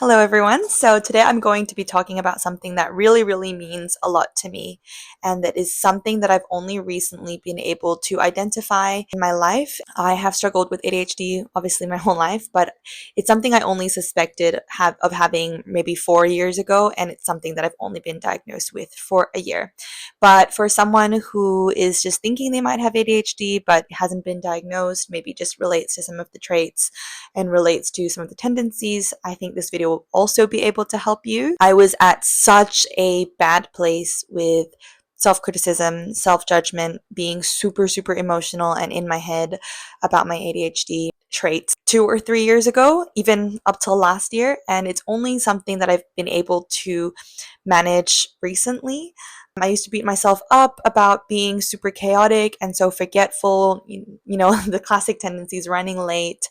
Hello, everyone. So, today I'm going to be talking about something that really means a lot to me, and that is something that I've only recently been able to identify in my life. I have struggled with ADHD obviously my whole life, but it's something I only suspected of having maybe 4 years ago, and it's something that I've only been diagnosed with for a year. But for someone who is just thinking they might have ADHD but hasn't been diagnosed, maybe just relates to some of the traits and relates to some of the tendencies, I think this video will also be able to help you. I was at such a bad place with self-criticism, self-judgment, being super emotional and in my head about my ADHD traits 2 or 3 years ago, even up till last year, and it's only something that I've been able to manage recently. I used to beat myself up about being super chaotic and so forgetful, the classic tendencies, running late,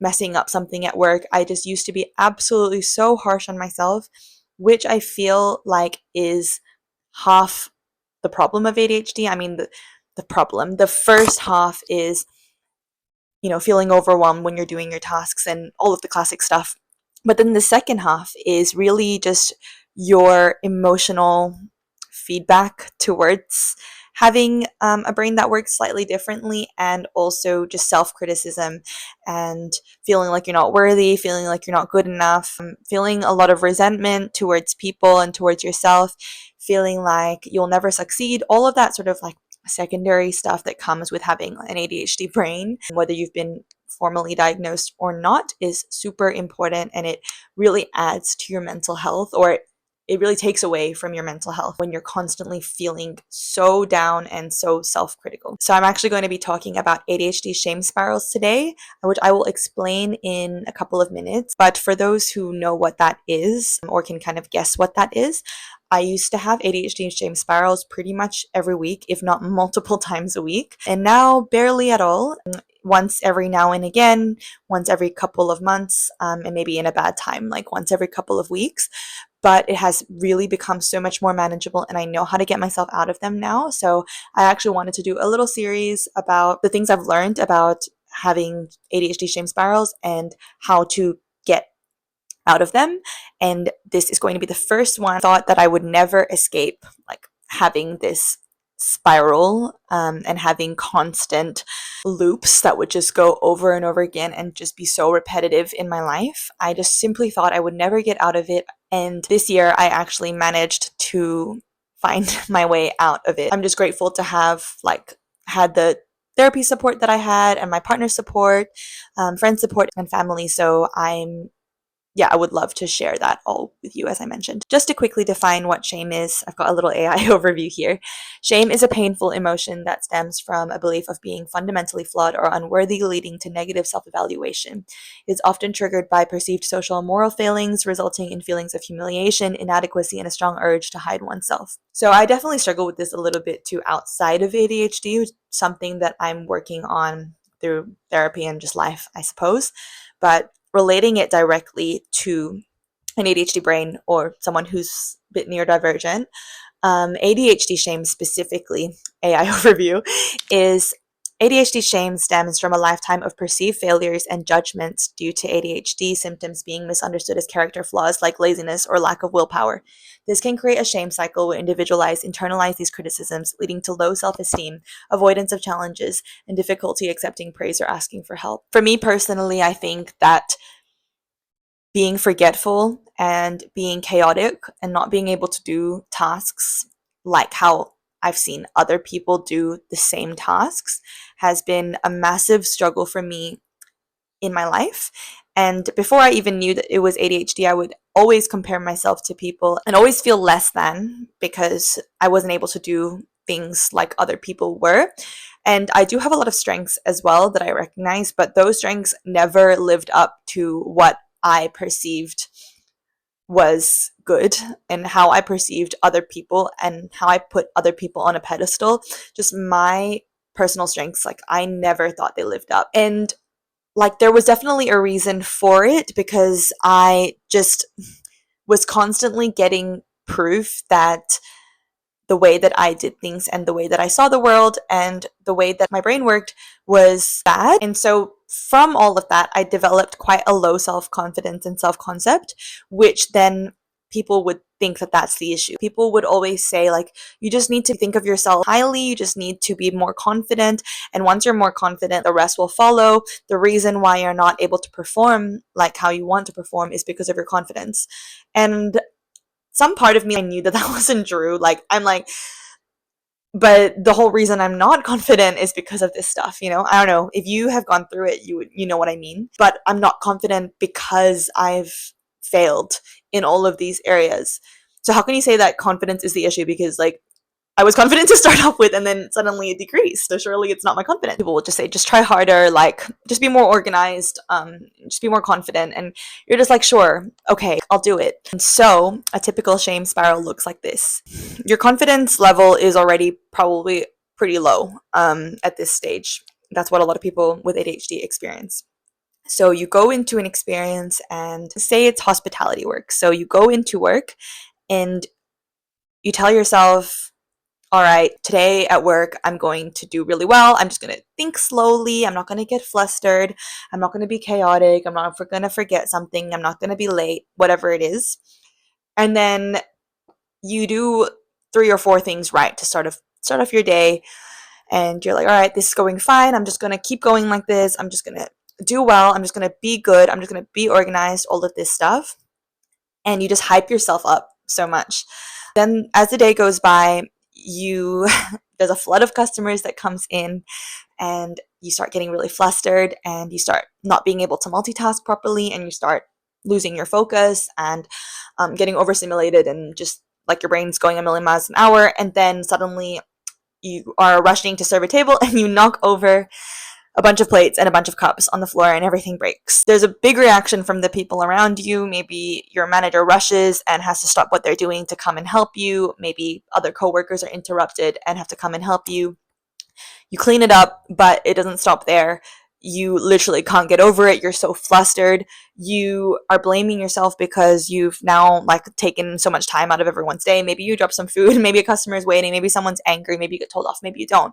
messing up something at work. I just used to be absolutely so harsh on myself, which I feel like is half the problem of ADHD. I mean, the first half is, feeling overwhelmed when you're doing your tasks and all of the classic stuff. But then the second half is really just your emotional feedback towards having a brain that works slightly differently, and also just self-criticism and feeling like you're not worthy, feeling like you're not good enough, feeling a lot of resentment towards people and towards yourself, feeling like you'll never succeed, all of that sort of like secondary stuff that comes with having an ADHD brain. Whether you've been formally diagnosed or not is super important, and it really adds to your mental health, or it really takes away from your mental health when you're constantly feeling so down and so self-critical. So I'm actually going to be talking about ADHD shame spirals today, which I will explain in a couple of minutes. But for those who know what that is, or can kind of guess what that is, I used to have ADHD shame spirals pretty much every week, if not multiple times a week, and now barely at all. Once every now and again, once every couple of months, and maybe in a bad time, like once every couple of weeks. But it has really become so much more manageable, and I know how to get myself out of them now. So I actually wanted to do a little series about the things I've learned about having ADHD shame spirals and how to get out of them. And this is going to be the first one. I thought that I would never escape like having this spiral, and having constant loops that would just go over and over again and just be so repetitive in my life. I just simply thought I would never get out of it, and this year I actually managed to find my way out of it. I'm just grateful to have had the therapy support that I had, and my partner's support, friend support, and family. So I would love to share that all with you, as I mentioned. Just to quickly define what shame is, I've got a little AI overview here. Shame is a painful emotion that stems from a belief of being fundamentally flawed or unworthy, leading to negative self-evaluation. It's often triggered by perceived social and moral failings, resulting in feelings of humiliation, inadequacy, and a strong urge to hide oneself. So I definitely struggle with this a little bit too outside of ADHD, something that I'm working on through therapy and just life, I suppose. But relating it directly to an ADHD brain or someone who's a bit neurodivergent, ADHD shame specifically, AI overview, is ADHD shame stems from a lifetime of perceived failures and judgments due to ADHD symptoms being misunderstood as character flaws like laziness or lack of willpower. This can create a shame cycle where individuals internalize these criticisms, leading to low self-esteem, avoidance of challenges, and difficulty accepting praise or asking for help. For me personally, I think that being forgetful and being chaotic and not being able to do tasks like how I've seen other people do the same tasks has been a massive struggle for me in my life. And before I even knew that it was ADHD, I would always compare myself to people and always feel less than because I wasn't able to do things like other people were. And I do have a lot of strengths as well that I recognize, but those strengths never lived up to what I perceived was good, and how I perceived other people and how I put other people on a pedestal. Just my personal strengths, like I never thought they lived up. And like there was definitely a reason for it, because I just was constantly getting proof that the way that I did things and the way that I saw the world and the way that my brain worked was bad. And so from all of that, I developed quite a low self-confidence and self-concept, which then people would think that that's the issue. People would always say, like, you just need to think of yourself highly, you just need to be more confident, and once you're more confident, the rest will follow. The reason why you're not able to perform like how you want to perform is because of your confidence. And some part of me, I knew that that wasn't true. Like, I'm like, but the whole reason I'm not confident is because of this stuff, you know? I don't know. If you have gone through it, you know what I mean. But I'm not confident because I've failed in all of these areas. So how can you say that confidence is the issue? Because, like, I was confident to start off with and then suddenly it decreased. So surely it's not my confidence. People will just say, just try harder, like, just be more organized, just be more confident. And you're just like, sure, okay, I'll do it. And so a typical shame spiral looks like this. Your confidence level is already probably pretty low at this stage. That's what a lot of people with ADHD experience. So you go into an experience and say it's hospitality work. So you go into work and you tell yourself, all right, today at work, I'm going to do really well. I'm just going to think slowly. I'm not going to get flustered. I'm not going to be chaotic. I'm not going to forget something. I'm not going to be late, whatever it is. And then you do 3 or 4 things right to start off your day. And you're like, all right, this is going fine. I'm just going to keep going like this. I'm just going to do well. I'm just going to be good. I'm just going to be organized, all of this stuff. And you just hype yourself up so much. Then as the day goes by, there's a flood of customers that comes in and you start getting really flustered and you start not being able to multitask properly and you start losing your focus and getting overstimulated and just like your brain's going a million miles an hour, and then suddenly you are rushing to serve a table and you knock over a bunch of plates and a bunch of cups on the floor and everything breaks. There's a big reaction from the people around you. Maybe your manager rushes and has to stop what they're doing to come and help you. Maybe other coworkers are interrupted and have to come and help you. You clean it up, but it doesn't stop there. You literally can't get over it. You're so flustered. You are blaming yourself because you've now like taken so much time out of everyone's day. Maybe you drop some food, maybe a customer is waiting, maybe someone's angry, maybe you get told off, maybe you don't.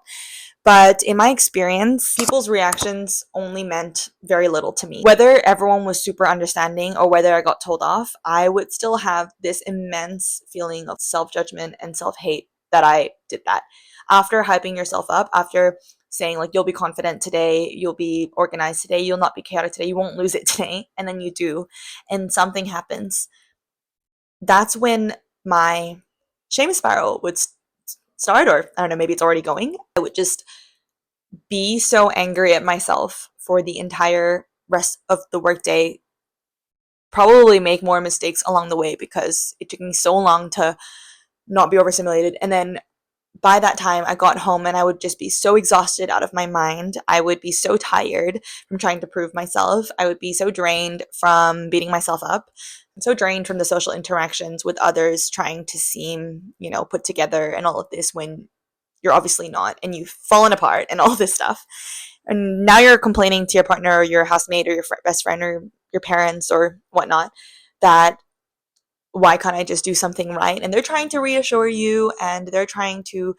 But in my experience, people's reactions only meant very little to me. Whether everyone was super understanding or whether I got told off, I would still have this immense feeling of self-judgment and self-hate that I did that. After hyping yourself up, after saying like, you'll be confident today, you'll be organized today, you'll not be chaotic today, you won't lose it today, and then you do, and something happens, that's when my shame spiral would start, or I don't know, maybe it's already going. I would just be so angry at myself for the entire rest of the workday, probably make more mistakes along the way because it took me so long to not be overstimulated. And then by that time, I got home and I would just be so exhausted out of my mind. I would be so tired from trying to prove myself. I would be so drained from beating myself up. I'm so drained from the social interactions with others, trying to seem, put together and all of this when you're obviously not, and you've fallen apart and all this stuff. And now you're complaining to your partner or your housemate or your best friend or your parents or whatnot that why can't I just do something right? And they're trying to reassure you and they're trying to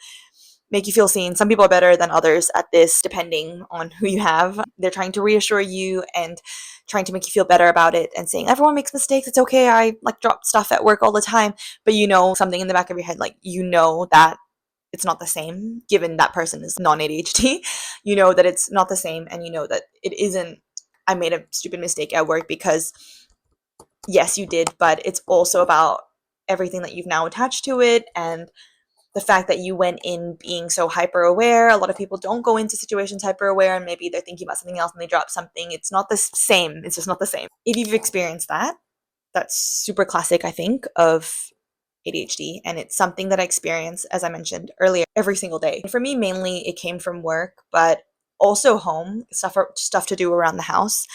make you feel seen. Some people are better than others at this, depending on who you have. They're trying to reassure you and trying to make you feel better about it and saying, everyone makes mistakes. It's okay. I drop stuff at work all the time. But something in the back of your head, that it's not the same, given that person is non-ADHD. You know that it's not the same, and you know that it isn't, I made a stupid mistake at work, because yes, you did, but it's also about everything that you've now attached to it and the fact that you went in being so hyper aware. A lot of people don't go into situations hyper aware and maybe they're thinking about something else and they drop something. It's not the same. It's just not the same. If you've experienced that, that's super classic, I think, of ADHD, and it's something that I experience, as I mentioned earlier, every single day. For me, mainly it came from work, but also home, stuff to do around the house.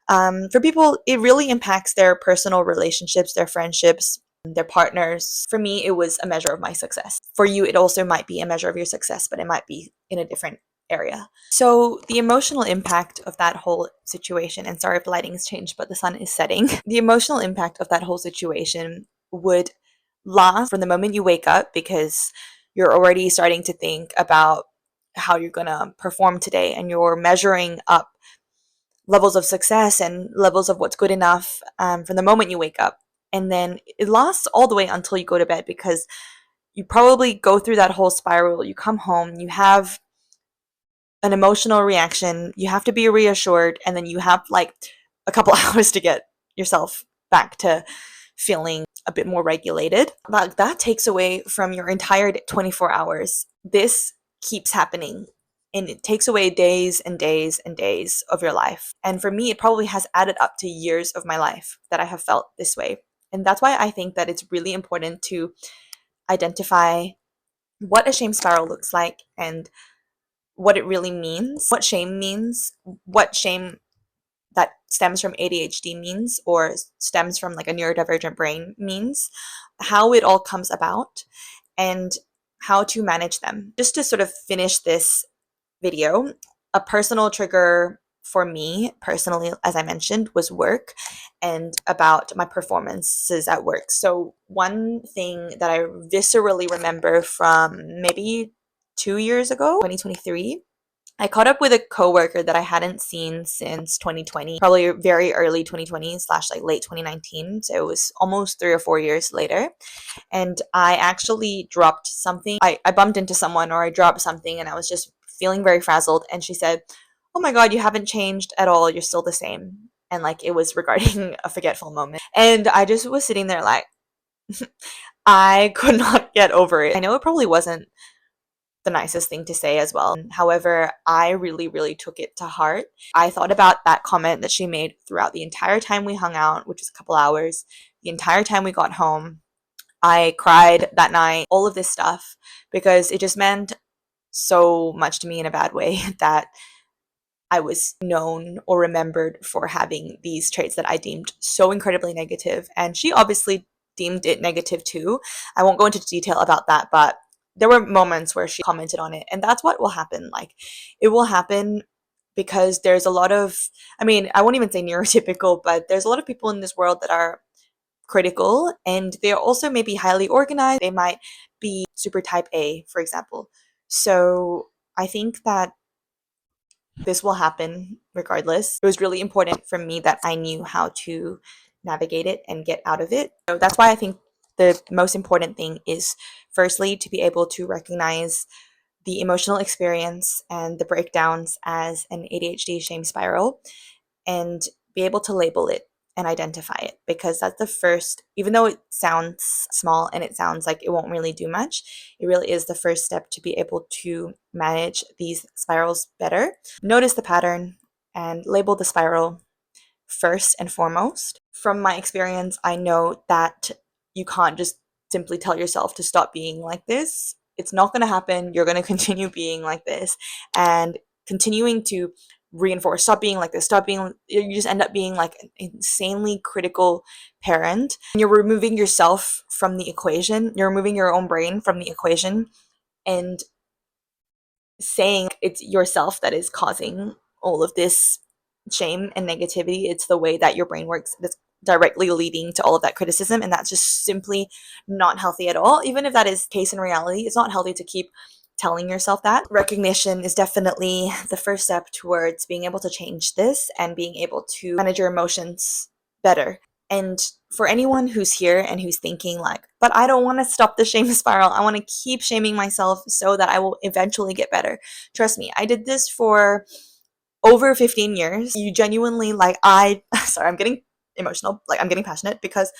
For people, it really impacts their personal relationships, their friendships, their partners. For me, it was a measure of my success. For you, it also might be a measure of your success, but it might be in a different area. So the emotional impact of that whole situation, and sorry if the lighting's changed, but the sun is setting. The emotional impact of that whole situation would last from the moment you wake up, because you're already starting to think about how you're going to perform today and you're measuring up levels of success and levels of what's good enough from the moment you wake up. And then it lasts all the way until you go to bed, because you probably go through that whole spiral. You come home, you have an emotional reaction, you have to be reassured, and then you have like a couple hours to get yourself back to feeling a bit more regulated. Like that takes away from your entire 24 hours. This keeps happening, and it takes away days and days and days of your life. And for me, it probably has added up to years of my life that I have felt this way. And that's why I think that it's really important to identify what a shame spiral looks like and what it really means, what shame means, what shame that stems from ADHD means, or stems from like a neurodivergent brain means, how it all comes about, and how to manage them. Just to sort of finish this video, a personal trigger for me personally, as I mentioned, was work and about my performances at work. So one thing that I viscerally remember from maybe 2 years ago, 2023, I caught up with a coworker that I hadn't seen since 2020, probably very early 2020 slash like late 2019. So it was almost 3 or 4 years later. And I actually dropped something. I bumped into someone, or I dropped something, and I was just feeling very frazzled. And she said, "Oh my God, you haven't changed at all. You're still the same." And like it was regarding a forgetful moment. And I just was sitting there like, I could not get over it. I know it probably wasn't the nicest thing to say as well. However, I really, really took it to heart. I thought about that comment that she made throughout the entire time we hung out, which was a couple hours, the entire time we got home. I cried that night, all of this stuff, because it just meant so much to me in a bad way that I was known or remembered for having these traits that I deemed so incredibly negative. And she obviously deemed it negative too. I won't go into detail about that, but there were moments where she commented on it. And that's what will happen. Like, it will happen because there's a lot of, I mean, I won't even say neurotypical, but there's a lot of people in this world that are critical, and they're also maybe highly organized. They might be super type A, for example. So I think that this will happen regardless. It was really important for me that I knew how to navigate it and get out of it. So that's why I think the most important thing is, firstly, to be able to recognize the emotional experience and the breakdowns as an ADHD shame spiral, and be able to label it and identify it, because that's the first, even though it sounds small and it sounds like it won't really do much, it really is the first step to be able to manage these spirals better. Notice the pattern and label the spiral first and foremost. From my experience, I know that you can't just simply tell yourself to stop being like this. It's not going to happen. You're going to continue being like this, and continuing to reinforce, stop being like this, stop being, you just end up being like an insanely critical parent. You're removing yourself from the equation. You're removing your own brain from the equation, and saying it's yourself that is causing all of this shame and negativity. It's the way that your brain works that's directly leading to all of that criticism, and that's just simply not healthy at all. Even if that is the case in reality, it's not healthy to keep telling yourself that. Recognition is definitely the first step towards being able to change this and being able to manage your emotions better. And for anyone who's here and who's thinking like, but I don't want to stop the shame spiral, I want to keep shaming myself so that I will eventually get better. Trust me, I did this for over 15 years. You genuinely, like, sorry, I'm getting emotional, like I'm getting passionate, because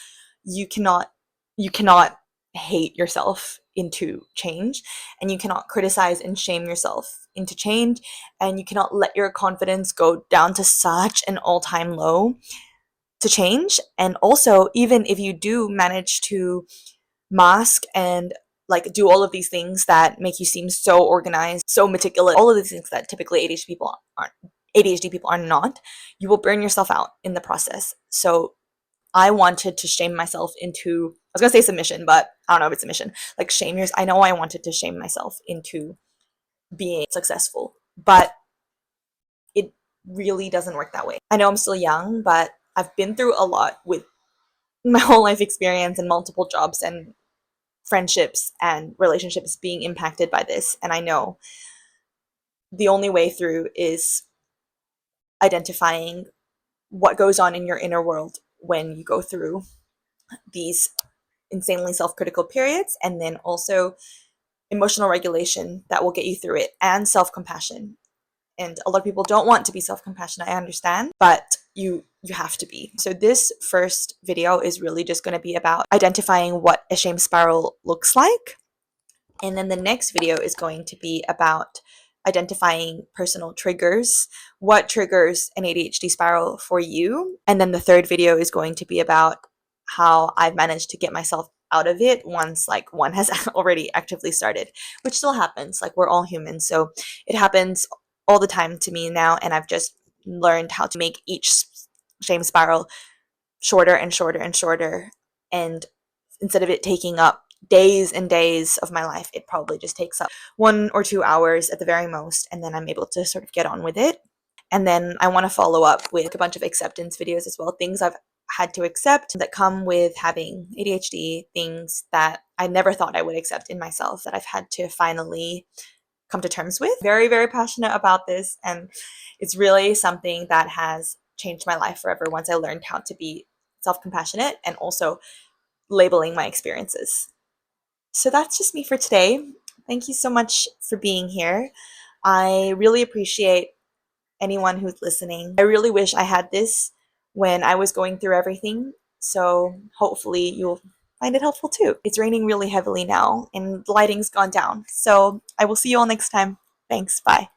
you cannot hate yourself into change, and you cannot criticize and shame yourself into change, and you cannot let your confidence go down to such an all-time low to change. And also, even if you do manage to mask and like do all of these things that make you seem so organized, so meticulous, all of these things that typically ADHD people are not, you will burn yourself out in the process. So I wanted to shame myself into, I was gonna say submission, but I don't know if it's submission. Like shame yours. I know I wanted to shame myself into being successful, but it really doesn't work that way. I know I'm still young, but I've been through a lot with my whole life experience and multiple jobs and friendships and relationships being impacted by this. And I know the only way through is identifying what goes on in your inner world when you go through these insanely self-critical periods, and then also emotional regulation that will get you through it, and self-compassion. And a lot of people don't want to be self-compassionate, I understand, but you have to be. So this first video is really just going to be about identifying what a shame spiral looks like. And then the next video is going to be about identifying personal triggers, what triggers an ADHD spiral for you. And then the third video is going to be about how I've managed to get myself out of it once like one has already actively started, which still happens. Like, we're all human, so it happens all the time to me now, and I've just learned how to make each shame spiral shorter and shorter and shorter. And instead of it taking up days and days of my life, it probably just takes up 1 or 2 hours at the very most, and then I'm able to sort of get on with it. And then I want to follow up with a bunch of acceptance videos as well, things I've had to accept that come with having ADHD, things that I never thought I would accept in myself that I've had to finally come to terms with. Very, very passionate about this, and it's really something that has changed my life forever once I learned how to be self-compassionate and also labeling my experiences. So that's just me for today. Thank you so much for being here. I really appreciate anyone who's listening. I really wish I had this when I was going through everything, so hopefully you'll find it helpful too. It's raining really heavily now and the lighting's gone down, so I will see you all next time. Thanks, bye.